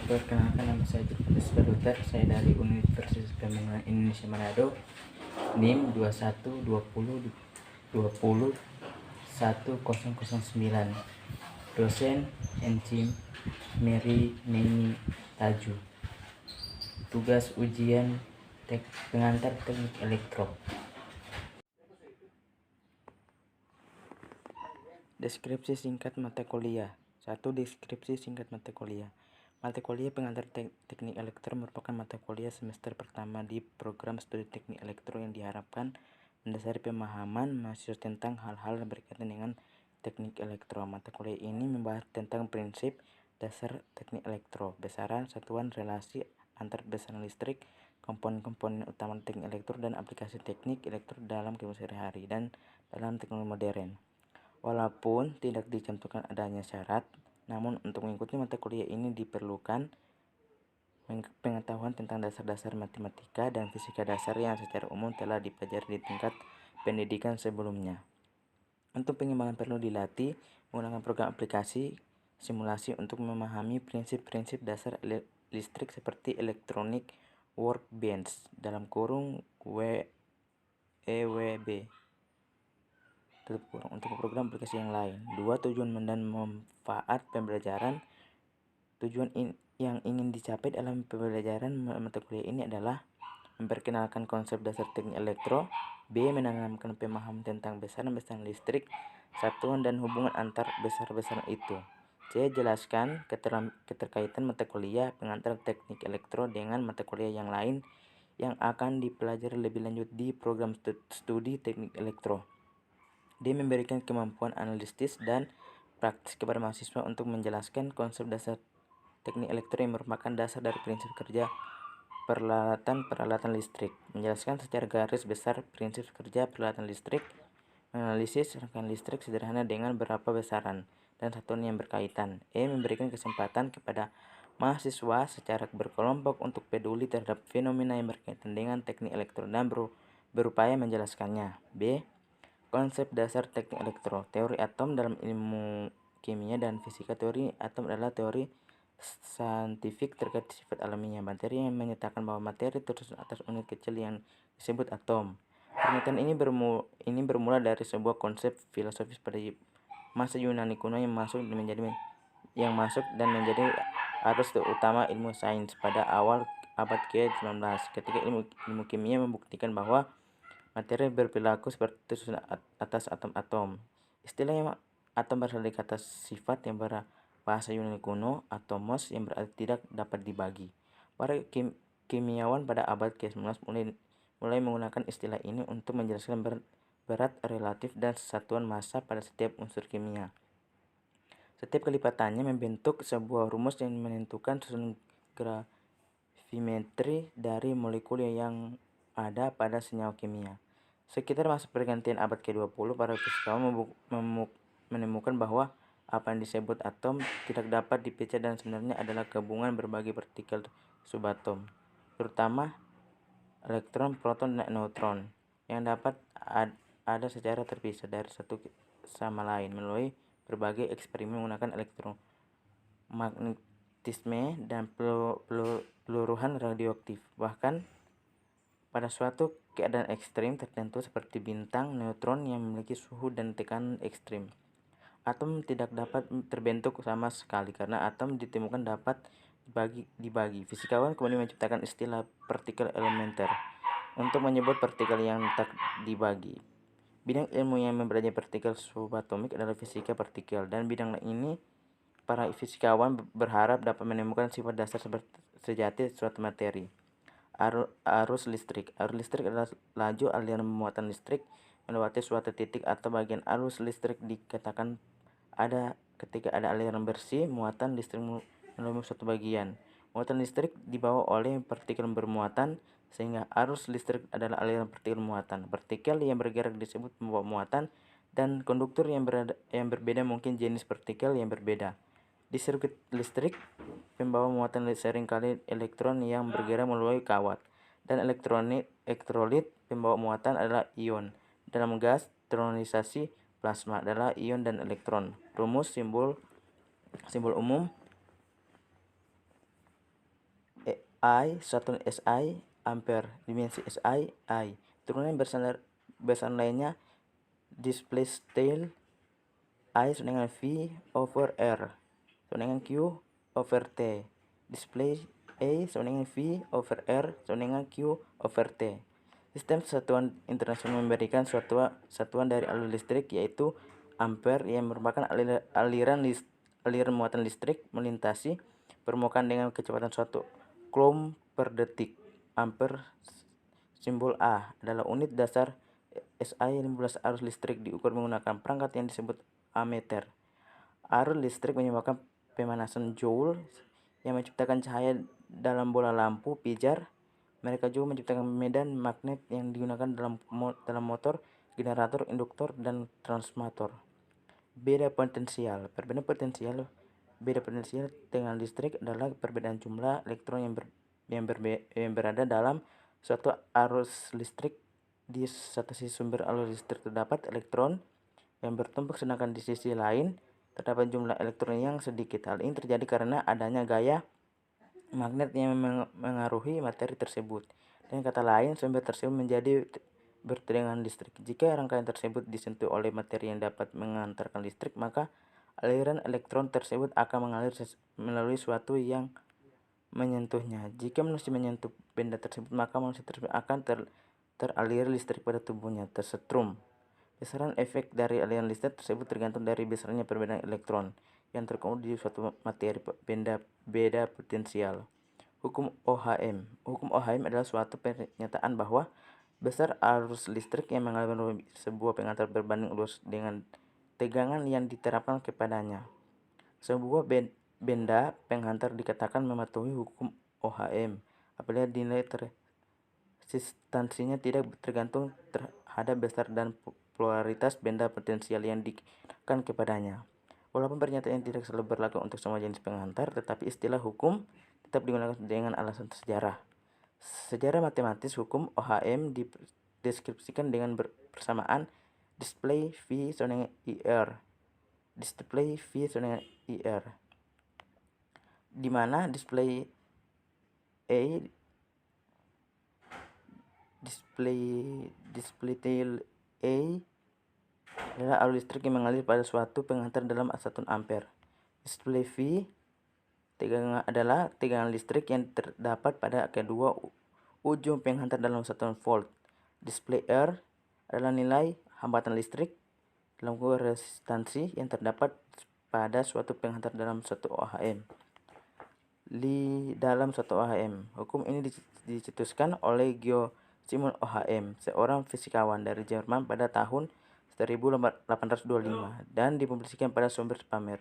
Perkenalkan, nama saya Jupiter Baduter, saya dari Universitas Pembangunan Indonesia Manado, NIM 2120201009. Dosen Encim Mary Neni Taju. Tugas ujian pengantar teknik elektro. Deskripsi singkat mata kuliah. 1. Deskripsi singkat mata kuliah. Mata kuliah pengantar teknik elektro merupakan mata kuliah semester pertama di program studi teknik elektro yang diharapkan mendasari pemahaman mahasiswa tentang hal-hal yang berkaitan dengan teknik elektro. Mata kuliah ini membahas tentang prinsip dasar teknik elektro, besaran, satuan, relasi antar besaran listrik, komponen-komponen utama teknik elektro, dan aplikasi teknik elektro dalam kehidupan sehari-hari dan dalam teknologi modern. Walaupun tidak dicantumkan adanya syarat, namun untuk mengikuti mata kuliah ini diperlukan pengetahuan tentang dasar-dasar matematika dan fisika dasar yang secara umum telah dipelajari di tingkat pendidikan sebelumnya. Untuk pengembangan perlu dilatih menggunakan program aplikasi simulasi untuk memahami prinsip-prinsip dasar listrik seperti Electronic Workbench (EWB). Untuk program aplikasi yang lain. 2. Tujuan dan manfaat pembelajaran. Tujuan yang ingin dicapai dalam pembelajaran mata kuliah ini adalah memperkenalkan konsep dasar teknik elektro, B. Menanamkan pemahaman tentang besaran-besaran listrik, satuan dan hubungan antar besar-besaran itu, C. Jelaskan keterkaitan mata kuliah pengantar teknik elektro dengan mata kuliah yang lain yang akan dipelajari lebih lanjut di program studi teknik elektro. D. Memberikan kemampuan analitis dan praktis kepada mahasiswa untuk menjelaskan konsep dasar teknik elektro yang merupakan dasar dari prinsip kerja peralatan listrik. Menjelaskan secara garis besar prinsip kerja peralatan listrik, menganalisis rangkaian listrik sederhana dengan beberapa besaran dan satuan yang berkaitan. E. Memberikan kesempatan kepada mahasiswa secara berkelompok untuk peduli terhadap fenomena yang berkaitan dengan teknik elektro dan berupaya menjelaskannya. B. Konsep dasar teknik elektro. Teori atom dalam ilmu kimia dan fisika. Teori atom adalah teori saintifik terkait sifat alamiah materi yang menyatakan bahwa materi tersusun atas unit kecil yang disebut atom. Pernyataan ini bermula dari sebuah konsep filosofis pada masa Yunani kuno yang masuk dan menjadi arus utama ilmu sains pada awal abad ke-19 ketika ilmu kimia membuktikan bahwa materi berperilaku seperti tersusun atas atom-atom. Istilah atom berasal dari kata sifat yang berbahasa Yunani kuno, atomos, yang berarti tidak dapat dibagi. Para kimiawan pada abad ke-19 mulai menggunakan istilah ini untuk menjelaskan berat relatif dan satuan massa pada setiap unsur kimia. Setiap kelipatannya membentuk sebuah rumus yang menentukan susunan gravimetri dari molekul yang ada pada senyawa kimia. Sekitar masa pergantian abad ke-20, para fisikawan menemukan bahwa apa yang disebut atom tidak dapat dipecah dan sebenarnya adalah gabungan berbagai partikel subatom, terutama elektron, proton, dan neutron, yang dapat ada secara terpisah dari satu sama lain melalui berbagai eksperimen menggunakan elektromagnetisme dan peluruhan radioaktif. Bahkan pada suatu keadaan ekstrim tertentu seperti bintang neutron yang memiliki suhu dan tekanan ekstrim, atom tidak dapat terbentuk sama sekali karena atom ditemukan dapat dibagi. Fisikawan kemudian menciptakan istilah partikel elementer untuk menyebut partikel yang tak dibagi. Bidang ilmu yang mempelajari partikel subatomik adalah fisika partikel, dan bidang ini para fisikawan berharap dapat menemukan sifat dasar sejati suatu materi. Arus listrik. Arus listrik adalah laju aliran muatan listrik melewati suatu titik atau bagian arus listrik. Dikatakan ada ketika ada aliran bersih muatan listrik melalui suatu bagian. Muatan listrik dibawa oleh partikel bermuatan, sehingga arus listrik adalah aliran partikel muatan. Partikel yang bergerak disebut pembawa muatan, dan konduktor yang berbeda mungkin jenis partikel yang berbeda. Di sirkuit listrik, pembawa muatan seringkali elektron yang bergerak melalui kawat, dan elektrolit pembawa muatan adalah ion. Dalam gas, ionisasi plasma adalah ion dan elektron. Rumus simbol umum I, satuan SI, ampere, dimensi SI, I. Turunan besaran lainnya, display style I sama dengan V over R sama dengan Q over T. Display A sama dengan V over R sama dengan Q over T. Sistem satuan internasional memberikan satuan dari alur listrik yaitu ampere yang merupakan aliran muatan listrik melintasi permukaan dengan kecepatan 1 coulomb per detik. Ampere simbol A adalah unit dasar SI 15 arus listrik diukur menggunakan perangkat yang disebut ammeter. Arus listrik menyebabkan pemanasan Joule yang menciptakan cahaya dalam bola lampu pijar. Mereka juga menciptakan medan magnet yang digunakan dalam motor, generator, induktor, dan transformator. Beda potensial. Perbedaan potensial tegangan listrik adalah perbedaan jumlah elektron yang berada dalam suatu arus listrik. Di satu sisi sumber alur listrik terdapat elektron yang bertumpuk, sedangkan di sisi lain terdapat jumlah elektron yang sedikit. Hal ini terjadi karena adanya gaya magnet yang mengaruhi materi tersebut. Dengan kata lain, sumber tersebut menjadi bertegangan listrik. Jika rangkaian tersebut disentuh oleh materi yang dapat mengantarkan listrik, maka aliran elektron tersebut akan mengalir melalui suatu yang menyentuhnya. Jika manusia menyentuh benda tersebut, maka manusia tersebut akan teralir listrik pada tubuhnya, tersetrum. Besaran efek dari aliran listrik tersebut tergantung dari besarnya perbedaan elektron yang terkumpul di suatu materi beda potensial. Hukum Ohm. Hukum Ohm adalah suatu pernyataan bahwa besar arus listrik yang mengalami sebuah pengantar berbanding lurus dengan tegangan yang diterapkan kepadanya. Sebuah benda penghantar dikatakan mematuhi hukum Ohm apabila nilai resistansinya tidak tergantung terhadap besar dan polaritas benda potensial yang dikenakan kepadanya. Walaupun pernyataan tidak selalu berlaku untuk semua jenis penghantar, tetapi istilah hukum tetap digunakan dengan alasan sejarah. Sejarah matematis, hukum Ohm dideskripsikan dengan persamaan display V sama dengan IR. Display V sama dengan IR. Di mana display tail A adalah arus listrik yang mengalir pada suatu penghantar dalam satuan ampere. Display V tegangan adalah tegangan listrik yang terdapat pada kedua ujung penghantar dalam satuan volt. Display R adalah nilai hambatan listrik dalam resistansi yang terdapat pada suatu penghantar dalam satu Ohm. Dalam satu Ohm, hukum ini dicetuskan oleh Georg Simon Ohm, seorang fisikawan dari Jerman pada tahun 1825 dan dipublikasikan pada Sumber Paper,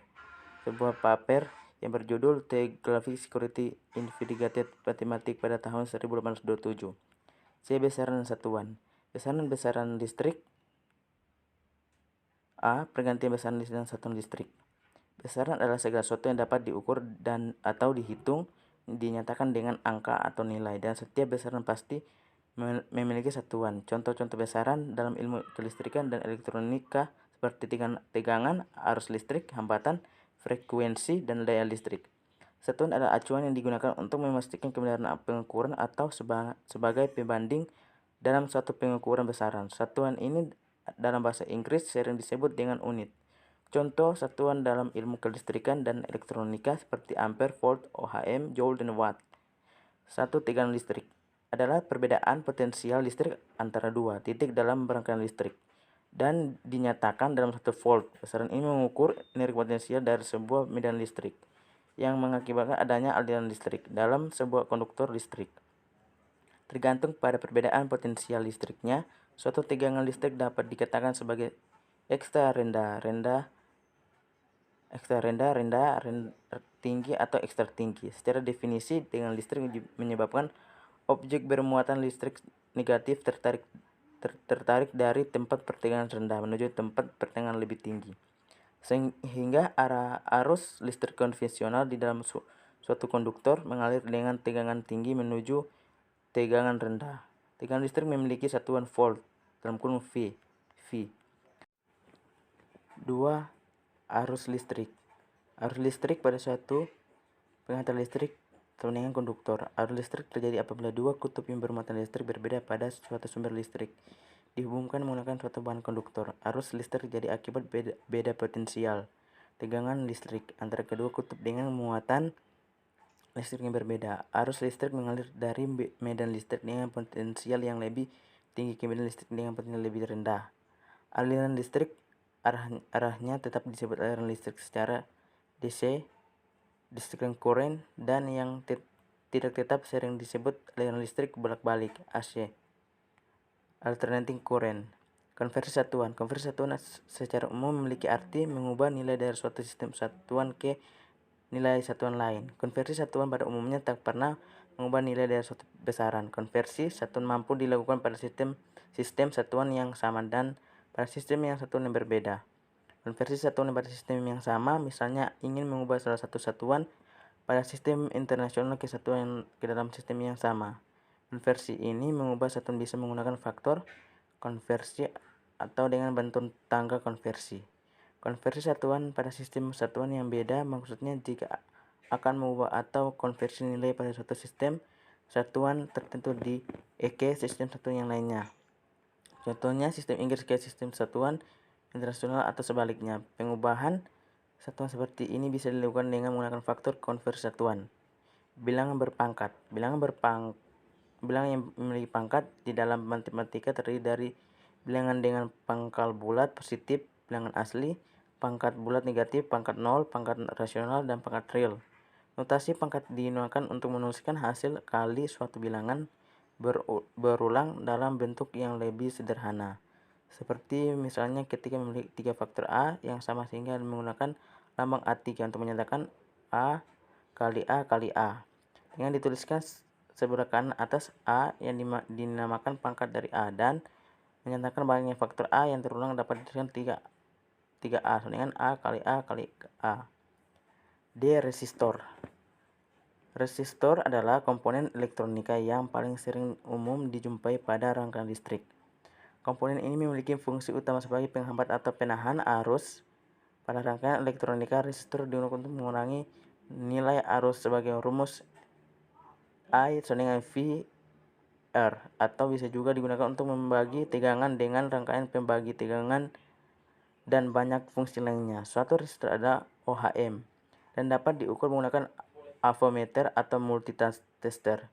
sebuah paper yang berjudul The Galactic Security Investigated Mathematics pada tahun 1827. C. Besaran satuan. Besaran listrik. A. Pergantian besaran listrik dan satuan listrik. Besaran adalah segala sesuatu yang dapat diukur dan atau dihitung, dinyatakan dengan angka atau nilai, dan setiap besaran pasti memiliki satuan. Contoh-contoh besaran dalam ilmu kelistrikan dan elektronika seperti tegangan, arus listrik, hambatan, frekuensi, dan daya listrik. Satuan adalah acuan yang digunakan untuk memastikan kebenaran pengukuran atau sebagai pembanding dalam suatu pengukuran besaran. Satuan ini dalam bahasa Inggris sering disebut dengan unit. Contoh satuan dalam ilmu kelistrikan dan elektronika seperti ampere, volt, Ohm, joule, dan watt. 1. Tegangan listrik adalah perbedaan potensial listrik antara dua titik dalam rangkaian listrik dan dinyatakan dalam 1 volt. Besaran ini mengukur energi potensial dari sebuah medan listrik yang mengakibatkan adanya aliran listrik dalam sebuah konduktor listrik. Tergantung pada perbedaan potensial listriknya, suatu tegangan listrik dapat dikatakan sebagai ekstra rendah, tinggi, atau ekstra tinggi. Secara definisi, tegangan listrik menyebabkan objek bermuatan listrik negatif tertarik dari tempat pertegangan rendah menuju tempat pertegangan lebih tinggi, sehingga arus listrik konvensional di dalam suatu konduktor mengalir dengan tegangan tinggi menuju tegangan rendah. Tegangan listrik memiliki satuan volt dalam kurung V. 2. Arus listrik. Arus listrik pada suatu penghantar listrik sama dengan konduktor. Arus listrik terjadi apabila dua kutub yang bermuatan listrik berbeda pada suatu sumber listrik dihubungkan menggunakan suatu bahan konduktor. Arus listrik terjadi akibat beda potensial tegangan listrik antara kedua kutub dengan muatan listrik yang berbeda. Arus listrik mengalir dari medan listrik dengan potensial yang lebih tinggi ke medan listrik dengan potensial lebih rendah. Aliran listrik arahnya tetap disebut aliran listrik secara DC, discrete current, dan yang tidak tetap sering disebut aliran listrik bolak-balik AC, alternating current. Konversi satuan. Konversi satuan secara umum memiliki arti mengubah nilai dari suatu sistem satuan ke nilai satuan lain. Konversi satuan pada umumnya tak pernah mengubah nilai dari suatu besaran. Konversi satuan mampu dilakukan pada sistem satuan yang sama dan pada sistem yang satuan yang berbeda. Konversi satuan pada sistem yang sama, misalnya ingin mengubah salah satu satuan pada sistem internasional ke satuan ke dalam sistem yang sama. Konversi ini mengubah satuan bisa menggunakan faktor konversi atau dengan bantuan tangga konversi. Konversi satuan pada sistem satuan yang beda maksudnya jika akan mengubah atau konversi nilai pada suatu sistem satuan tertentu ke sistem satuan yang lainnya. Contohnya sistem Inggris ke sistem satuan internasional atau sebaliknya. Pengubahan satuan seperti ini bisa dilakukan dengan menggunakan faktor konversi satuan. Bilangan berpangkat. Bilangan yang memiliki pangkat di dalam matematika terdiri dari bilangan dengan pangkal bulat positif, bilangan asli, pangkat bulat negatif, pangkat nol, pangkat rasional, dan pangkat real. Notasi pangkat digunakan untuk menuliskan hasil kali suatu bilangan berulang dalam bentuk yang lebih sederhana. Seperti misalnya ketika memiliki 3 faktor A yang sama sehingga menggunakan lambang A3 untuk menyatakan A kali A kali A. Dengan dituliskan sebelah kanan atas A yang dinamakan pangkat dari A dan menyatakan banyaknya faktor A yang terulang dapat dituliskan 3A dengan A kali A kali A. D. Resistor. Resistor adalah komponen elektronika yang paling sering umum dijumpai pada rangkaian listrik. Komponen ini memiliki fungsi utama sebagai penghambat atau penahan arus. Pada rangkaian elektronika, resistor digunakan untuk mengurangi nilai arus sebagai rumus I sama dengan V R, atau bisa juga digunakan untuk membagi tegangan dengan rangkaian pembagi tegangan dan banyak fungsi lainnya. Suatu resistor adalah OHM dan dapat diukur menggunakan avometer atau multitester.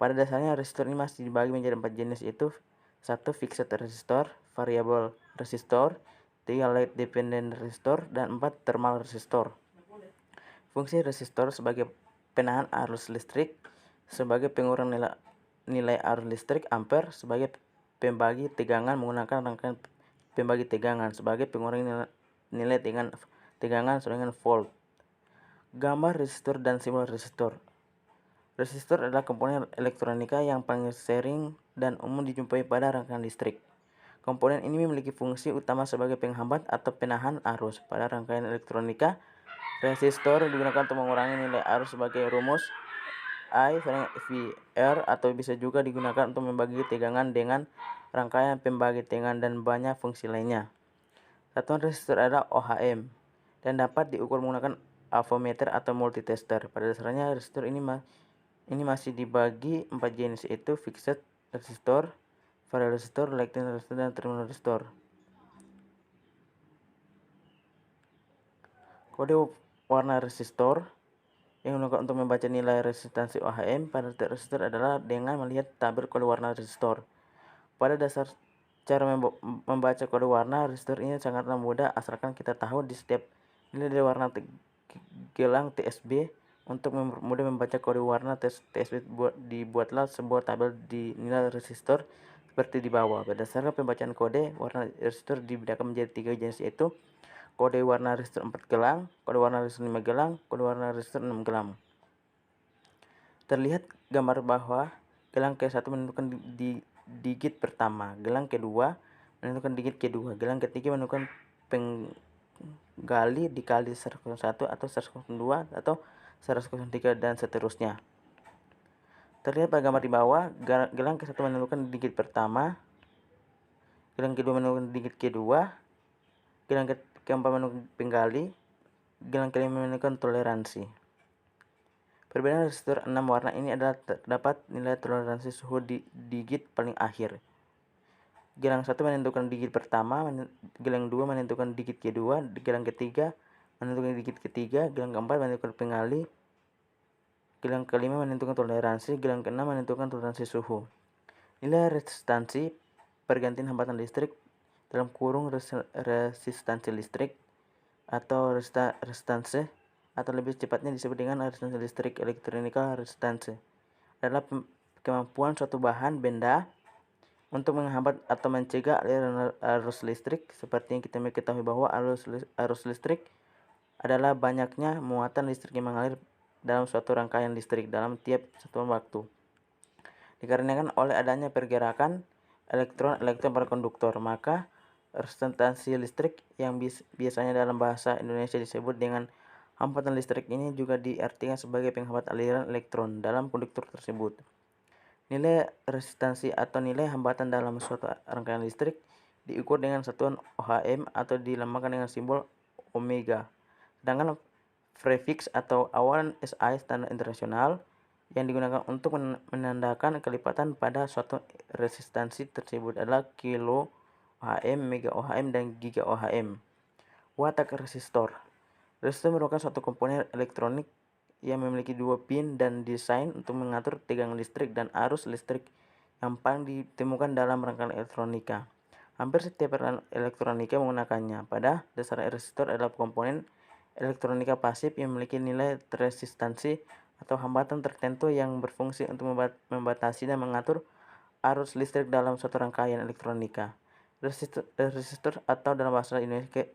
Pada dasarnya resistor ini masih dibagi menjadi 4 jenis, yaitu 1. Fixed resistor, variable resistor, 3. Light dependent resistor, dan 4. Thermal resistor. Fungsi resistor sebagai penahan arus listrik, sebagai pengurang nilai arus listrik ampere, sebagai pembagi tegangan menggunakan rangkaian pembagi tegangan, sebagai pengurang nilai tegangan sama dengan volt. Gambar resistor dan simbol resistor. Resistor adalah komponen elektronika yang paling sering dan umum dijumpai pada rangkaian listrik. Komponen ini memiliki fungsi utama sebagai penghambat atau penahan arus. Pada rangkaian elektronika, resistor digunakan untuk mengurangi nilai arus sebagai rumus I sama V R, atau bisa juga digunakan untuk membagi tegangan dengan rangkaian pembagi tegangan dan banyak fungsi lainnya. Satuan resistor adalah OHM dan dapat diukur menggunakan avometer atau multitester. Pada dasarnya resistor ini masih dibagi 4 jenis, yaitu fixed resistor, variable resistor, light resistor, dan thermal resistor. Kode warna resistor yang digunakan untuk membaca nilai resistansi OHM pada resistor adalah dengan melihat tabel kode warna resistor. Pada dasar cara membaca kode warna resistor ini sangatlah mudah asalkan kita tahu di setiap nilai dari warna gelang TSB. Untuk mudah membaca kode warna TSB, dibuatlah sebuah tabel di nilai resistor seperti di bawah. Berdasarkan pembacaan kode warna resistor dibedakan menjadi 3 jenis, yaitu kode warna resistor 4 gelang, kode warna resistor 5 gelang, kode warna resistor 6 gelang. Terlihat gambar bawah, gelang ke-1 menentukan digit pertama, gelang kedua menentukan digit kedua, gelang ketiga menentukan penggali dikali 101 atau 102 atau 103 dan seterusnya. Terlihat pada gambar di bawah, gelang ke-1 menentukan digit pertama, gelang kedua menentukan digit kedua, gelang keempat menentukan penggali, gelang kelima menentukan toleransi. Perbedaan resistor 6 warna ini adalah terdapat nilai toleransi suhu di digit paling akhir. Gelang 1 menentukan digit pertama, gelang 2 menentukan digit kedua, gelang ketiga menentukan digit ketiga, gelang keempat menentukan pengali, gelang kelima menentukan toleransi, gelang keenam menentukan toleransi suhu. Nilai resistansi pergantian hambatan listrik dalam kurung resistansi listrik atau resistansi atau lebih cepatnya disebut dengan resistansi listrik elektronika resistansi adalah kemampuan suatu bahan benda untuk menghambat atau mencegah aliran arus listrik. Seperti yang kita mengetahui bahwa arus listrik adalah banyaknya muatan listrik yang mengalir dalam suatu rangkaian listrik dalam tiap satuan waktu, dikarenakan oleh adanya pergerakan elektron pada konduktor. Maka resistansi listrik yang biasanya dalam bahasa Indonesia disebut dengan hambatan listrik ini juga diartikan sebagai penghambat aliran elektron dalam konduktor tersebut. Nilai resistansi atau nilai hambatan dalam suatu rangkaian listrik diukur dengan satuan ohm atau dilambangkan dengan simbol omega. Sedangkan prefiks atau awalan SI standar internasional yang digunakan untuk menandakan kelipatan pada suatu resistansi tersebut adalah kilo ohm, mega ohm, dan giga ohm. Watak resistor. Resistor merupakan suatu komponen elektronik yang memiliki dua pin dan desain untuk mengatur tegangan listrik dan arus listrik yang paling ditemukan dalam rangkaian elektronika. Hampir setiap elektronika menggunakannya. Pada dasarnya resistor adalah komponen elektronika pasif yang memiliki nilai resistansi atau hambatan tertentu yang berfungsi untuk membatasi dan mengatur arus listrik dalam suatu rangkaian elektronika. Resistor atau dalam bahasa Indonesia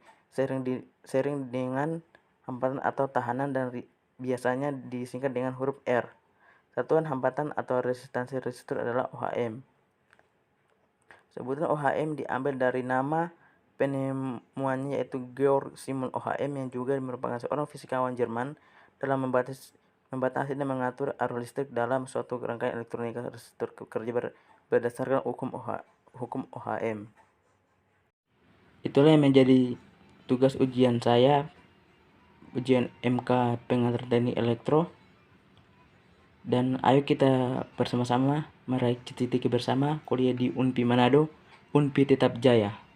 sering dengan hambatan atau tahanan dan biasanya disingkat dengan huruf R. Satuan hambatan atau resistansi resistor adalah ohm. Sebutan ohm diambil dari nama penemuannya yaitu Georg Simon Ohm yang juga merupakan seorang fisikawan Jerman dalam membatasi dan mengatur arus listrik dalam suatu rangkaian elektronika. Resistor bekerja berdasarkan hukum Ohm. Itulah yang menjadi tugas ujian saya, ujian MK pengantar teknik elektro. Dan ayo kita bersama-sama meraih cita-cita bersama kuliah di UNPI Manado. UNPI tetap jaya.